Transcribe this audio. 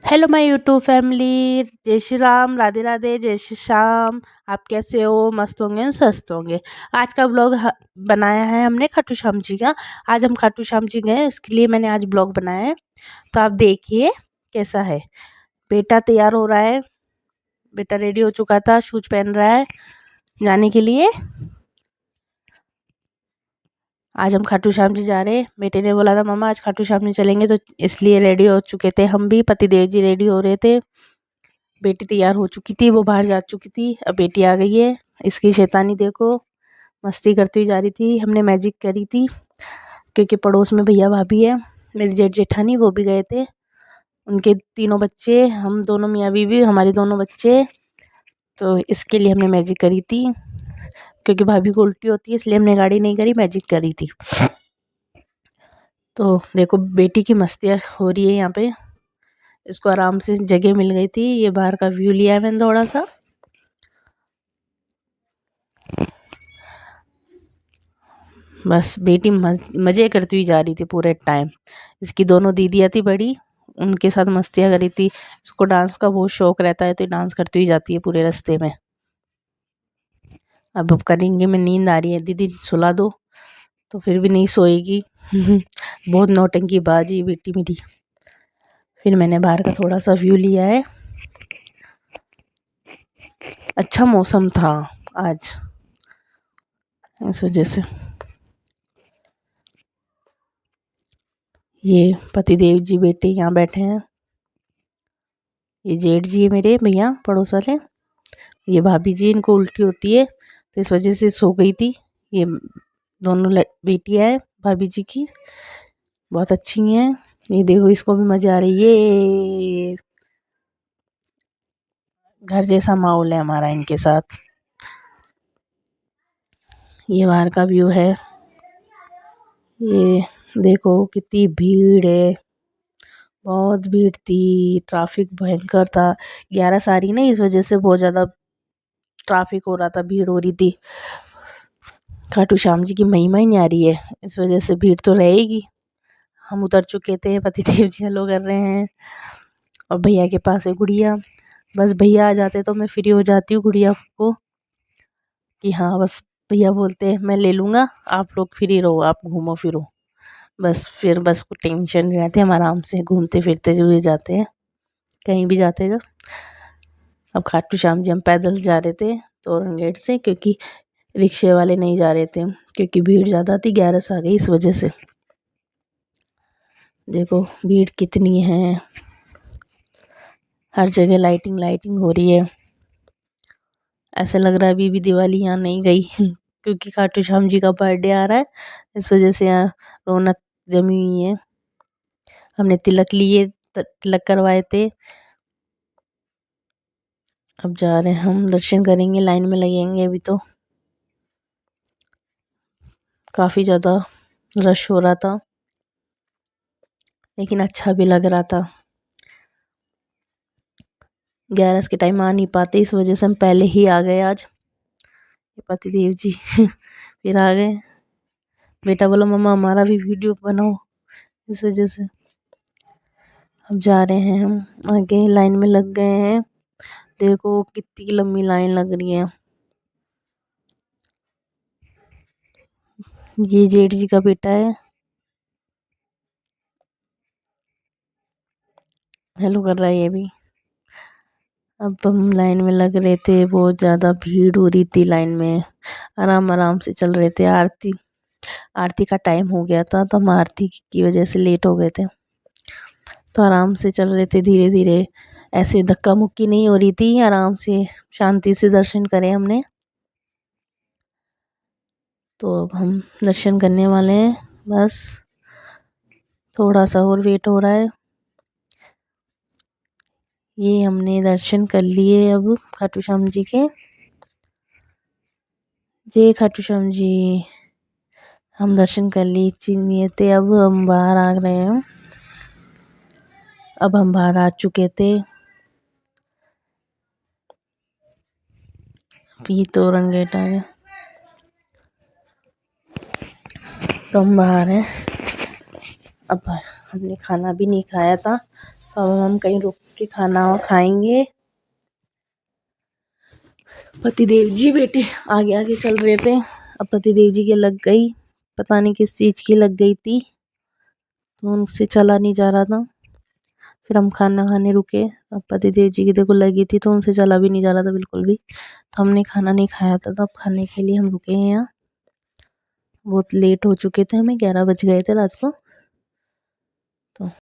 Hello my YouTube family, जय श्री राम, राधे राधे, जय श्री श्याम। आप कैसे हो? मस्त होंगे, स्वस्थ होंगे। आज का ब्लॉग बनाया है हमने खाटू श्याम जी का। आज हम खाटू श्याम जी गए, इसके लिए मैंने आज ब्लॉग बनाया है। तो आप देखिए कैसा है। बेटा तैयार हो रहा है, बेटा रेडी हो चुका था, शूज पहन रहा है जाने के लिए। आज हम खाटू श्याम जी जा रहे हैं। बेटे ने बोला था मम्मा आज खाटू श्याम जी चलेंगे, तो इसलिए रेडी हो चुके थे हम भी। पतिदेव जी रेडी हो रहे थे, बेटी तैयार हो चुकी थी, वो बाहर जा चुकी थी। अब बेटी आ गई है। इसकी शैतानी देखो, मस्ती करती हुई जा रही थी। हमने मैजिक करी थी क्योंकि पड़ोस में भैया भाभी है, मेरी जेठ जेठानी, वो भी गए थे। उनके तीनों बच्चे, हम दोनों मियाँ बीवी, हमारे दोनों बच्चे। तो इसके लिए हमने मैजिक करी थी, क्योंकि भाभी को उल्टी होती है, इसलिए हमने गाड़ी नहीं करी, मैजिक करी थी। तो देखो बेटी की मस्तियाँ हो रही है यहाँ पे। इसको आराम से जगह मिल गई थी। ये बाहर का व्यू लिया है मैंने थोड़ा सा। बस बेटी मज़े करती हुई जा रही थी पूरे टाइम। इसकी दोनों दीदियाँ थी बड़ी, उनके साथ मस्तियाँ करी थी। इसको डांस का बहुत शौक रहता है, तो डांस करती हुई जाती है पूरे रास्ते में। अब करेंगे में नींद आ रही है, दीदी सुला दो, तो फिर भी नहीं सोएगी। बहुत नौटंकी बाजी बेटी मेरी। फिर मैंने बाहर का थोड़ा सा व्यू लिया है। अच्छा मौसम था आज, इस वजह से। ये पतिदेव जी बेटे यहाँ बैठे हैं। ये जेठ जी है मेरे भैया पड़ोस वाले। ये भाभी जी, इनको उल्टी होती है, तो इस वजह से सो गई थी। ये दोनों बेटियाँ हैं भाभी जी की, बहुत अच्छी हैं। ये देखो इसको भी मज़ा आ रही है। घर जैसा माहौल है हमारा इनके साथ। ये बाहर का व्यू है। ये देखो कितनी भीड़ है, बहुत भीड़ थी। ट्रैफिक भयंकर था। 11 सारी ना, इस वजह से बहुत ज़्यादा ट्रैफिक हो रहा था, भीड़ हो रही थी। खाटू श्याम जी की महिमा ही नहीं आ रही है, इस वजह से भीड़ तो रहेगी। हम उतर चुके थे, पतिदेव जी हेलो कर रहे हैं, और भैया के पास है गुड़िया। बस भैया आ जाते तो मैं फ्री हो जाती हूँ गुड़िया को, कि हाँ बस भैया बोलते हैं मैं ले लूँगा, आप लोग फ्री रहो, आप घूमो फिरो। बस फिर बस कोई टेंशन नहीं रहती, हम आराम से घूमते फिरते हुए जाते हैं कहीं भी जाते हैं। अब खाटू श्याम जी हम पैदल जा रहे थे तोरण गेट से, क्योंकि रिक्शे वाले नहीं जा रहे थे, क्योंकि भीड़ ज़्यादा थी, 11 आ गई इस वजह से। देखो भीड़ कितनी है, हर जगह लाइटिंग लाइटिंग हो रही है। ऐसा लग रहा है अभी भी दिवाली यहाँ नहीं गई। क्योंकि खाटू श्याम जी का बर्थडे आ रहा है, इस वजह से यहाँ रौनक जमी हुई है। हमने तिलक लिए, तिलक करवाए थे। अब जा रहे हैं हम, दर्शन करेंगे, लाइन में लगेंगे अभी तो। काफ़ी ज़्यादा रश हो रहा था, लेकिन अच्छा भी लग रहा था। 11 के टाइम आ नहीं पाते, इस वजह से हम पहले ही आ गए आज। पतिदेव जी फिर आ गए। बेटा बोला मम्मा हमारा भी वीडियो बनाओ, इस वजह से। अब जा रहे हैं हम आगे, लाइन में लग गए हैं। देखो कितनी लंबी लाइन लग रही है। ये जेठ जी का बेटा है, हेलो कर रहा है ये भी। अब हम लाइन में लग रहे थे, बहुत ज़्यादा भीड़ हो रही थी लाइन में। आराम आराम से चल रहे थे। आरती आरती का टाइम हो गया था, तो हम आरती की वजह से लेट हो गए थे, तो आराम से चल रहे थे धीरे धीरे। ऐसे धक्का मुक्की नहीं हो रही थी, आराम से शांति से दर्शन करें हमने। तो अब हम दर्शन करने वाले हैं, बस थोड़ा सा और वेट हो रहा है। ये हमने दर्शन कर लिए अब खाटू श्याम जी के। जय खाटू श्याम जी। हम दर्शन कर लिए थे, अब हम बाहर आ रहे हैं। अब हम बाहर आ चुके थे। ये तोरण गेट आ गया, तो हम बाहर हैं। अब हमने खाना भी नहीं खाया था, तो अब हम कहीं रुक के खाना खाएंगे। पतिदेव जी बेटे आगे आगे चल रहे थे, अब पतिदेव जी के लग गई, पता नहीं किस चीज़ की लग गई थी, तो उनसे चला नहीं जा रहा था। फिर हम खाना खाने रुके, अब पतिदेव जी की देखो लगी थी तो उनसे चला भी नहीं जा रहा था बिल्कुल भी, तो हमने खाना नहीं खाया था, तो अब खाने के लिए हम रुके हैं यहाँ। बहुत लेट हो चुके थे, हमें 11 बज गए थे रात को।